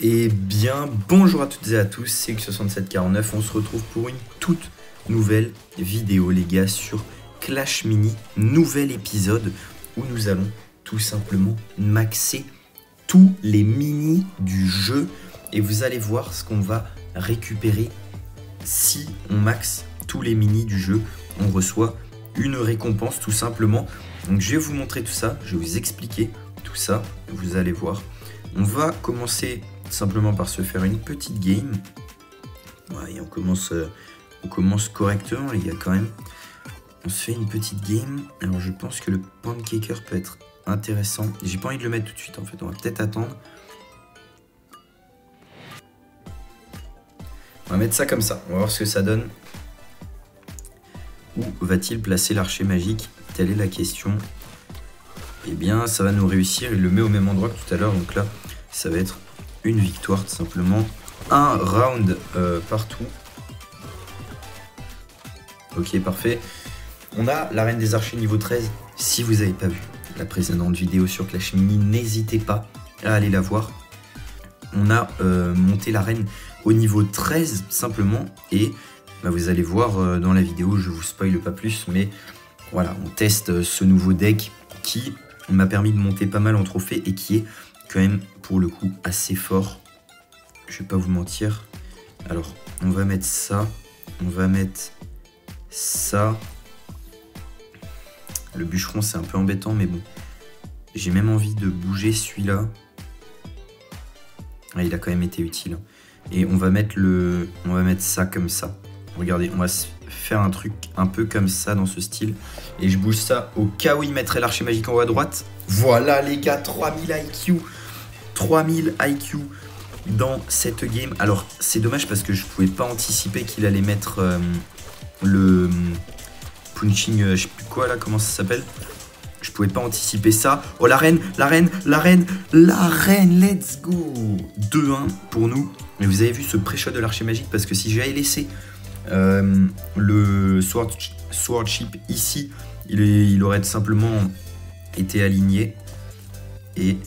Eh bien, bonjour à toutes et à tous, c'est X6749, on se retrouve pour une toute nouvelle vidéo les gars sur Clash Mini, nouvel épisode où nous allons tout simplement maxer tous les minis du jeu et vous allez voir ce qu'on va récupérer si on maxe tous les minis du jeu, on reçoit une récompense tout simplement. Donc je vais vous montrer tout ça, je vais vous expliquer tout ça, vous allez voir. On va commencer simplement par se faire une petite game. Ouais, et on commence correctement les gars quand même. On se fait une petite game. Alors je pense que le pancaker peut être intéressant. J'ai pas envie de le mettre tout de suite en fait, on va peut-être attendre. On va mettre ça comme ça, on va voir ce que ça donne. Où va-t-il placer l'archer magique? Telle est la question. Eh bien ça va nous réussir, il le met au même endroit que tout à l'heure, donc là ça va être une victoire tout simplement. Un round partout. Ok, parfait. On a l'arène des archers niveau 13. Si vous n'avez pas vu la précédente vidéo sur Clash Mini, n'hésitez pas à aller la voir. On a monté l'arène au niveau 13 simplement. Et bah, vous allez voir dans la vidéo, je vous spoil pas plus. Mais voilà, on teste ce nouveau deck qui m'a permis de monter pas mal en trophée et qui est quand même pour le coup assez fort. Je vais pas vous mentir. Alors, on va mettre ça. On va mettre ça. Le bûcheron, c'est un peu embêtant, mais bon. J'ai même envie de bouger celui-là. Ah, il a quand même été utile. Et on va mettre ça comme ça. Regardez, on va se faire un truc un peu comme ça dans ce style. Et je bouge ça au cas où il mettrait l'archer magique en haut à droite. Voilà les gars, 3000 IQ. 3000 IQ dans cette game. Alors c'est dommage parce que je pouvais pas anticiper qu'il allait mettre le punching, je sais plus quoi là, comment ça s'appelle. Je pouvais pas anticiper ça. Oh la reine, let's go. 2-1 pour nous. Mais vous avez vu ce pré-shot de l'archer magique parce que si j'avais laissé le swordship ici, il aurait simplement été aligné. Et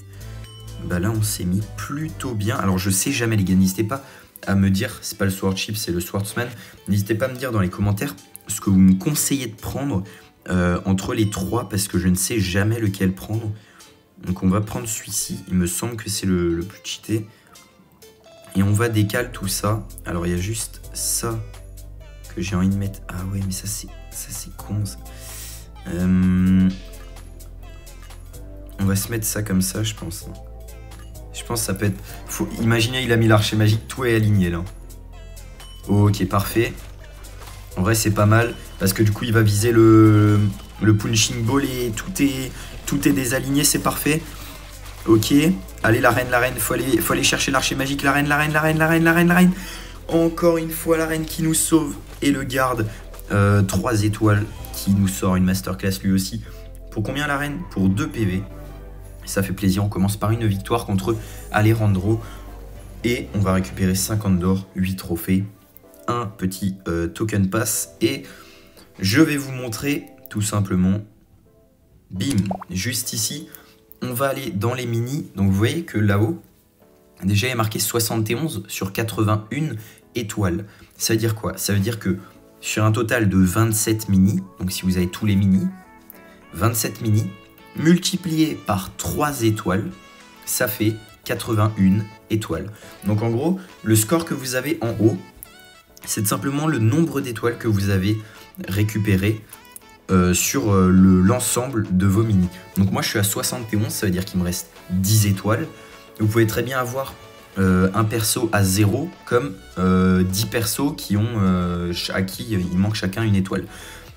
bah là on s'est mis plutôt bien. Alors je sais jamais les gars, n'hésitez pas à me dire, c'est pas le swordship, c'est le swordsman. N'hésitez pas à me dire dans les commentaires ce que vous me conseillez de prendre entre les trois, parce que je ne sais jamais lequel prendre. Donc on va prendre celui-ci, il me semble que c'est le plus cheaté. Et on va décaler tout ça. Alors il y a juste ça que j'ai envie de mettre. Ah ouais, mais ça c'est con ça. On va se mettre ça comme ça, je pense. Je pense que ça peut être... Imaginez, il a mis l'archer magique, tout est aligné là. Ok, parfait. En vrai, c'est pas mal. Parce que du coup, il va viser le punching ball et tout est désaligné, c'est parfait. Ok. Allez, la reine. Faut aller chercher l'archer magique. La reine. Encore une fois, la reine qui nous sauve. Et le garde. 3 étoiles qui nous sort une masterclass lui aussi. Pour combien la reine? Pour 2 PV. Ça fait plaisir, on commence par une victoire contre Alejandro. Et on va récupérer 50 d'or, 8 trophées, un petit token pass. Et je vais vous montrer tout simplement, bim, juste ici, on va aller dans les minis. Donc vous voyez que là-haut, déjà il y a marqué 71 sur 81 étoiles. Ça veut dire quoi? Ça veut dire que sur un total de 27 minis, donc si vous avez tous les minis, 27 minis, multiplié par 3 étoiles, ça fait 81 étoiles. Donc en gros, le score que vous avez en haut, c'est simplement le nombre d'étoiles que vous avez récupéré sur l'ensemble de vos minis. Donc moi je suis à 71, ça veut dire qu'il me reste 10 étoiles. Vous pouvez très bien avoir un perso à 0 comme 10 persos à qui il manque chacun une étoile.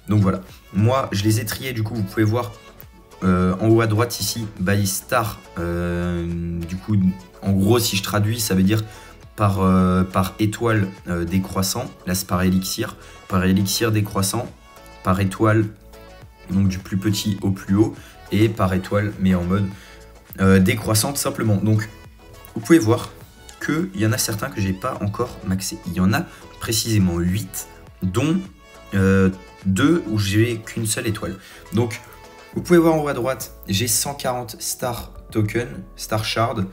Donc voilà, moi je les ai triés, du coup vous pouvez voir en haut à droite ici, by star, du coup en gros si je traduis ça veut dire par étoile décroissant, là c'est par élixir décroissant, par étoile donc du plus petit au plus haut, et par étoile mais en mode décroissante simplement. Donc vous pouvez voir qu'il y en a certains que j'ai pas encore maxé, il y en a précisément 8 dont 2 où j'ai qu'une seule étoile. Donc vous pouvez voir en haut à droite, j'ai 140 star token, star shard.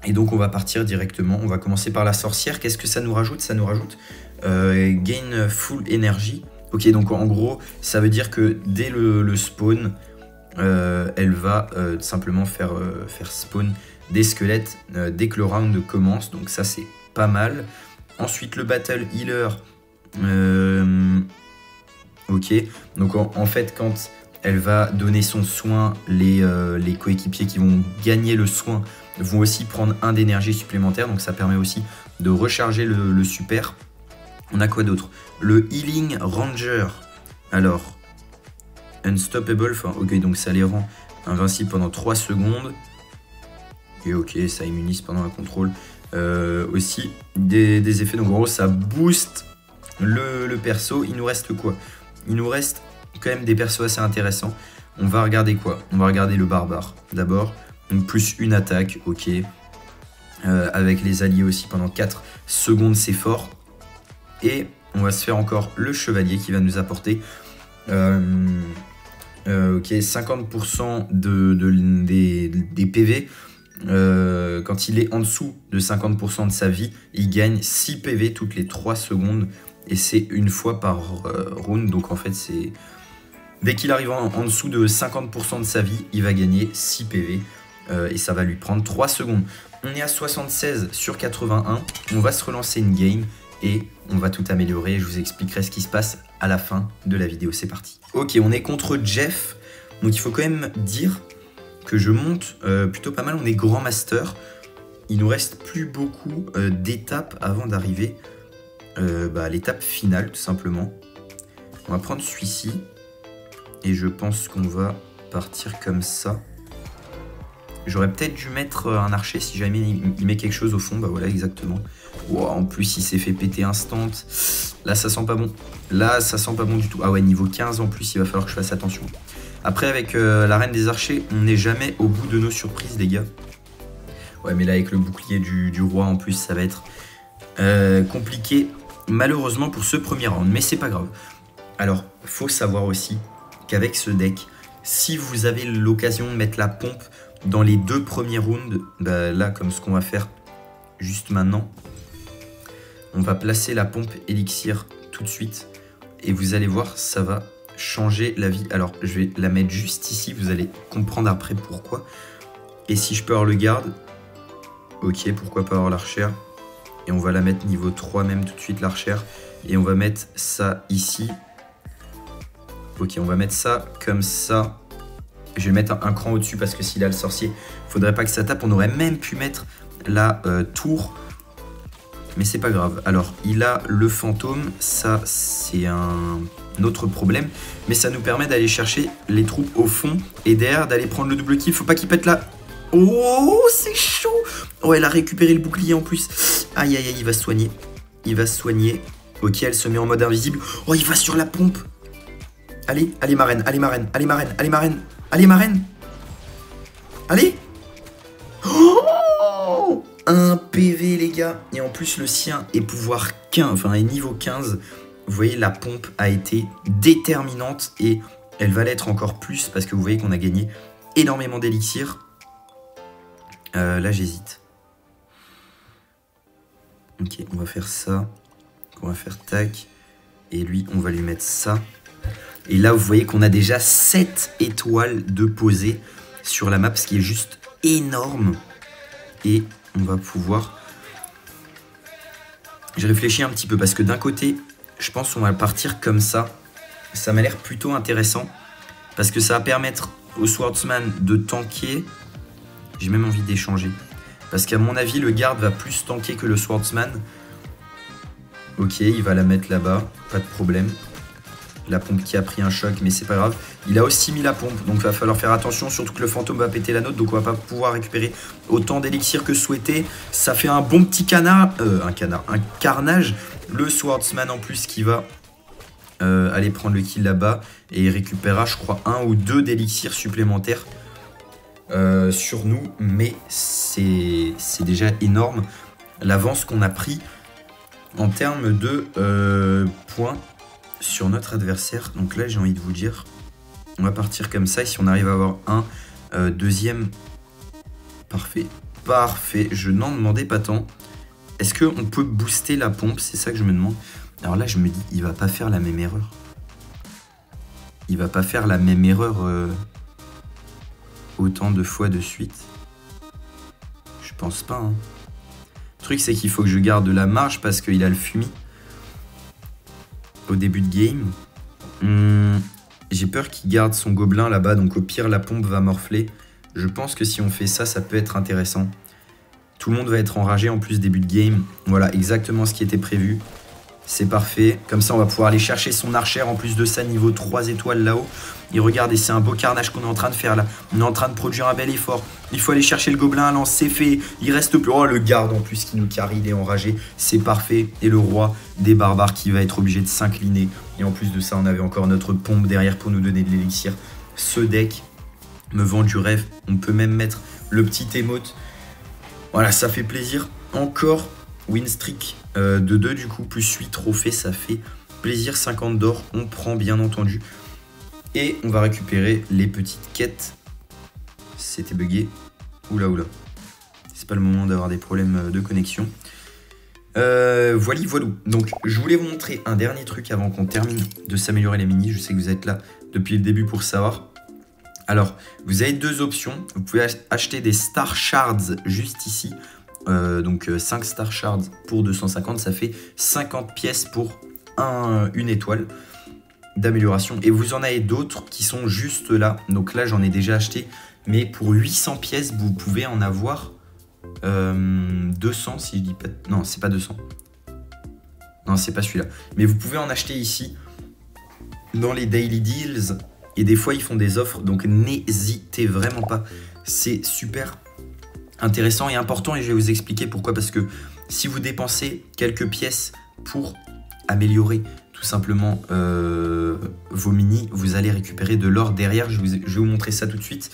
Et donc on va partir directement, on va commencer par la sorcière. Qu'est-ce que ça nous rajoute? Ça nous rajoute gain full energy. Ok, donc en gros, ça veut dire que dès le spawn, elle va simplement faire spawn des squelettes dès que le round commence. Donc ça c'est pas mal. Ensuite le battle healer. Ok, donc en fait quand elle va donner son soin, les coéquipiers qui vont gagner le soin vont aussi prendre 1 d'énergie supplémentaire. Donc ça permet aussi de recharger le super. On a quoi d'autre? Le Healing Ranger. Alors, Unstoppable, enfin ok, donc ça les rend invincibles pendant 3 secondes. Et ok, ça immunise pendant un contrôle. Aussi des effets, donc en gros ça booste le perso. Il nous reste quoi? Il nous reste quand même des persos assez intéressants. On va regarder quoi? On va regarder le barbare d'abord. Donc plus 1 attaque, ok. Avec les alliés aussi pendant 4 secondes, c'est fort. Et on va se faire encore le chevalier qui va nous apporter ok, 50% des PV. Quand il est en dessous de 50% de sa vie, il gagne 6 PV toutes les 3 secondes. Et c'est une fois par round. Donc en fait, c'est dès qu'il arrive en dessous de 50% de sa vie, il va gagner 6 PV. Et ça va lui prendre 3 secondes. On est à 76 sur 81. On va se relancer une game. Et on va tout améliorer, je vous expliquerai ce qui se passe à la fin de la vidéo, c'est parti. Ok, on est contre Jeff, donc il faut quand même dire que je monte plutôt pas mal, on est grand master. Il nous reste plus beaucoup d'étapes avant d'arriver à l'étape finale, tout simplement. On va prendre celui-ci, et je pense qu'on va partir comme ça. J'aurais peut-être dû mettre un archer si jamais il met quelque chose au fond, bah voilà exactement. Wow, en plus il s'est fait péter instant. Là ça sent pas bon. Là ça sent pas bon du tout. Ah ouais, niveau 15 en plus, il va falloir que je fasse attention. Après avec la reine des archers, on n'est jamais au bout de nos surprises les gars. Ouais mais là avec le bouclier du roi en plus, ça va être compliqué malheureusement pour ce premier round. Mais c'est pas grave. Alors faut savoir aussi qu'avec ce deck, si vous avez l'occasion de mettre la pompe dans les 2 premiers rounds, bah là comme ce qu'on va faire juste maintenant, on va placer la pompe élixir tout de suite et vous allez voir, ça va changer la vie. Alors je vais la mettre juste ici, vous allez comprendre après pourquoi. Et si je peux avoir le garde, ok, pourquoi pas avoir l'archère. Et on va la mettre niveau 3 même tout de suite, l'archère. Et on va mettre ça ici. Ok, on va mettre ça comme ça. Je vais mettre un cran au-dessus parce que s'il a le sorcier, faudrait pas que ça tape. On aurait même pu mettre la tour. Mais c'est pas grave. Alors, il a le fantôme. Ça, c'est un autre problème. Mais ça nous permet d'aller chercher les troupes au fond. Et derrière, d'aller prendre le double kill. Faut pas qu'il pète là. Oh, c'est chaud. Oh, elle a récupéré le bouclier en plus. Aïe, aïe, aïe, il va se soigner. Il va se soigner. Ok, elle se met en mode invisible. Oh, il va sur la pompe. Allez, allez, ma reine. Allez, ma reine. Allez, ma reine. Allez, ma reine. Allez, ma reine. Allez. Oh, un PV, les gars. Et en plus, le sien est pouvoir 15, enfin, est niveau 15. Vous voyez, la pompe a été déterminante et elle va l'être encore plus parce que vous voyez qu'on a gagné énormément d'élixir. Là, j'hésite. Ok, on va faire ça. On va faire tac. Et lui, on va lui mettre ça. Et là, vous voyez qu'on a déjà 7 étoiles de posée sur la map, ce qui est juste énorme. Et on va pouvoir... J'ai réfléchi un petit peu parce que d'un côté, je pense qu'on va partir comme ça. Ça m'a l'air plutôt intéressant parce que ça va permettre au Swordsman de tanker. J'ai même envie d'échanger. Parce qu'à mon avis, le garde va plus tanker que le Swordsman. Ok, il va la mettre là-bas, pas de problème. La pompe qui a pris un choc, mais c'est pas grave. Il a aussi mis la pompe, donc il va falloir faire attention, surtout que le fantôme va péter la note, donc on va pas pouvoir récupérer autant d'élixir que souhaité. Ça fait un bon petit canard, un carnage. Le Swordsman en plus qui va aller prendre le kill là-bas, et il récupérera, je crois, 1 ou 2 d'élixir supplémentaires sur nous, mais c'est déjà énorme l'avance qu'on a pris en termes de points sur notre adversaire. Donc là, j'ai envie de vous dire, on va partir comme ça. Et si on arrive à avoir un deuxième, parfait. Parfait, je n'en demandais pas tant. Est-ce qu'on peut booster la pompe? C'est ça que je me demande. Alors là, je me dis, il va pas faire la même erreur. Il va pas faire la même erreur autant de fois de suite. Je pense pas. Hein. Le truc, c'est qu'il faut que je garde de la marge parce qu'il a le fumier au début de game. J'ai peur qu'il garde son gobelin là-bas, donc au pire, la pompe va morfler. Je pense que si on fait ça, ça peut être intéressant. Tout le monde va être enragé en plus début de game. Voilà, exactement ce qui était prévu. C'est parfait. Comme ça, on va pouvoir aller chercher son archère. En plus de ça, niveau 3 étoiles là-haut. Et regardez, c'est un beau carnage qu'on est en train de faire là. On est en train de produire un bel effort. Il faut aller chercher le gobelin à lance. C'est fait. Il reste plus. Oh, le garde en plus qui nous carry. Il est enragé. C'est parfait. Et le roi des barbares qui va être obligé de s'incliner. Et en plus de ça, on avait encore notre pompe derrière pour nous donner de l'élixir. Ce deck me vend du rêve. On peut même mettre le petit émote. Voilà, ça fait plaisir. Encore win streak de 2 du coup, plus 8 trophées, ça fait plaisir. 50 d'or, on prend bien entendu. Et on va récupérer les petites quêtes. C'était bugué. Oula oula. C'est pas le moment d'avoir des problèmes de connexion. Voilà. Donc je voulais vous montrer un dernier truc avant qu'on termine de s'améliorer les minis. Je sais que vous êtes là depuis le début pour savoir. Alors, vous avez 2 options. Vous pouvez acheter des Star Shards juste ici. Donc 5 Star Shards pour 250, ça fait 50 pièces pour une étoile d'amélioration. Et vous en avez d'autres qui sont juste là. Donc là, j'en ai déjà acheté. Mais pour 800 pièces, vous pouvez en avoir 200 si je dis pas... Non, c'est pas 200. Non, c'est pas celui-là. Mais vous pouvez en acheter ici dans les Daily Deals. Et des fois, ils font des offres. Donc n'hésitez vraiment pas. C'est super intéressant et important. Et je vais vous expliquer pourquoi. Parce que si vous dépensez quelques pièces pour améliorer tout simplement vos minis, vous allez récupérer de l'or derrière. Je vais vous montrer ça tout de suite.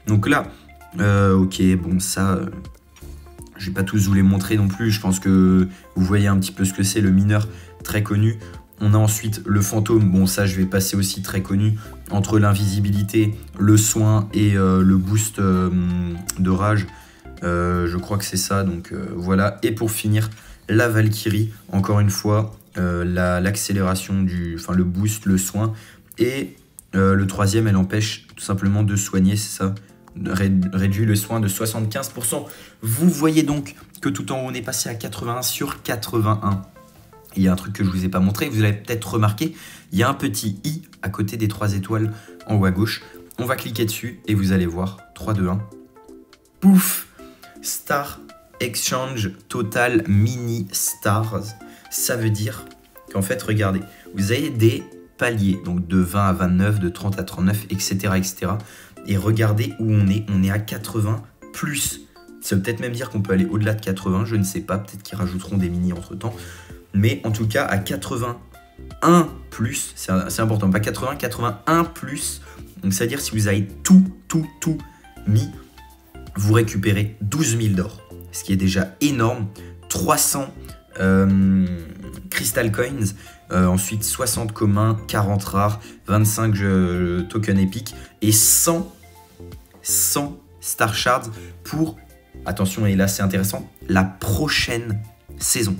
Donc là, ok, bon, ça... je vais pas tous vous les montrer non plus. Je pense que vous voyez un petit peu ce que c'est, le mineur très connu. On a ensuite le fantôme. Bon, ça, je vais passer aussi très connu. Entre l'invisibilité, le soin et le boost de rage. Je crois que c'est ça. Donc voilà. Et pour finir, la Valkyrie. Encore une fois, l'accélération enfin le boost, le soin. Et le troisième, elle empêche tout simplement de soigner, c'est ça. Réduit le soin de 75%. Vous voyez donc que tout en haut, on est passé à 81 sur 81. Il y a un truc que je ne vous ai pas montré, vous l'avez peut-être remarqué, il y a un petit i à côté des 3 étoiles en haut à gauche. On va cliquer dessus et vous allez voir, 3, 2, 1, pouf, Star Exchange Total Mini Stars. Ça veut dire qu'en fait, regardez, vous avez des paliers, donc de 20 à 29, de 30 à 39, etc. etc. Et regardez où on est à 80 plus. Ça veut peut-être même dire qu'on peut aller au-delà de 80, je ne sais pas, peut-être qu'ils rajouteront des mini entre temps. Mais en tout cas, à 81 plus, c'est important, pas 80, 81 plus. Donc, c'est-à-dire si vous avez tout mis, vous récupérez 12 000 d'or. Ce qui est déjà énorme. 300 Crystal Coins. Ensuite, 60 communs, 40 rares, 25 tokens épiques et 100 Star Shards pour, attention, et là c'est intéressant, la prochaine saison.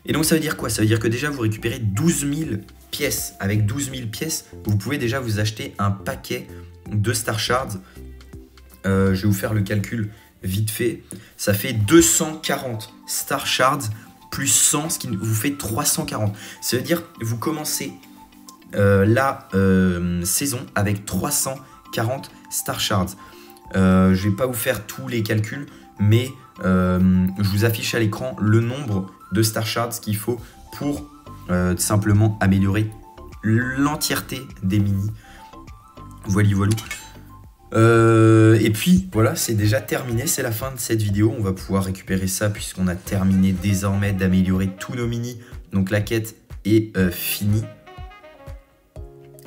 Et donc ça veut dire quoi? Ça veut dire que déjà vous récupérez 12 000 pièces. Avec 12 000 pièces, vous pouvez déjà vous acheter un paquet de Star Shards. Je vais vous faire le calcul vite fait. Ça fait 240 Star Shards plus 100, ce qui vous fait 340. Ça veut dire que vous commencez la saison avec 340 Star Shards. Je ne vais pas vous faire tous les calculs, mais je vous affiche à l'écran le nombre de Star Shards qu'il faut pour simplement améliorer l'entièreté des minis. Voilà. Et puis voilà, c'est déjà terminé, c'est la fin de cette vidéo. On va pouvoir récupérer ça puisqu'on a terminé désormais d'améliorer tous nos minis. Donc la quête est finie.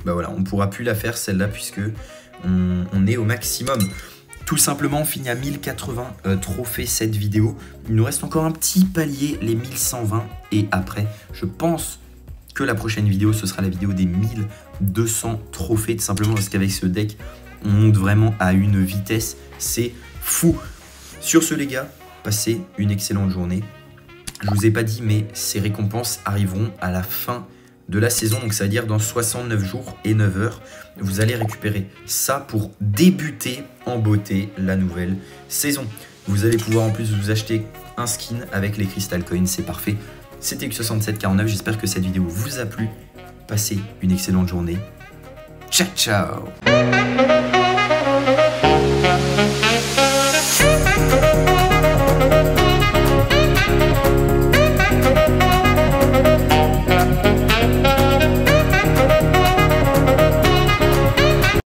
Bah voilà, on ne pourra plus la faire celle-là puisque on est au maximum. Tout simplement, on finit à 1080 trophées cette vidéo. Il nous reste encore un petit palier, les 1120. Et après, je pense que la prochaine vidéo, ce sera la vidéo des 1200 trophées. Tout simplement parce qu'avec ce deck, on monte vraiment à une vitesse. C'est fou. Sur ce les gars, passez une excellente journée. Je vous ai pas dit, mais ces récompenses arriveront à la fin de la saison, donc ça veut dire dans 69 jours et 9 heures, vous allez récupérer ça pour débuter en beauté la nouvelle saison. Vous allez pouvoir en plus vous acheter un skin avec les Crystal Coins, c'est parfait. C'était X6749, j'espère que cette vidéo vous a plu. Passez une excellente journée. Ciao ciao.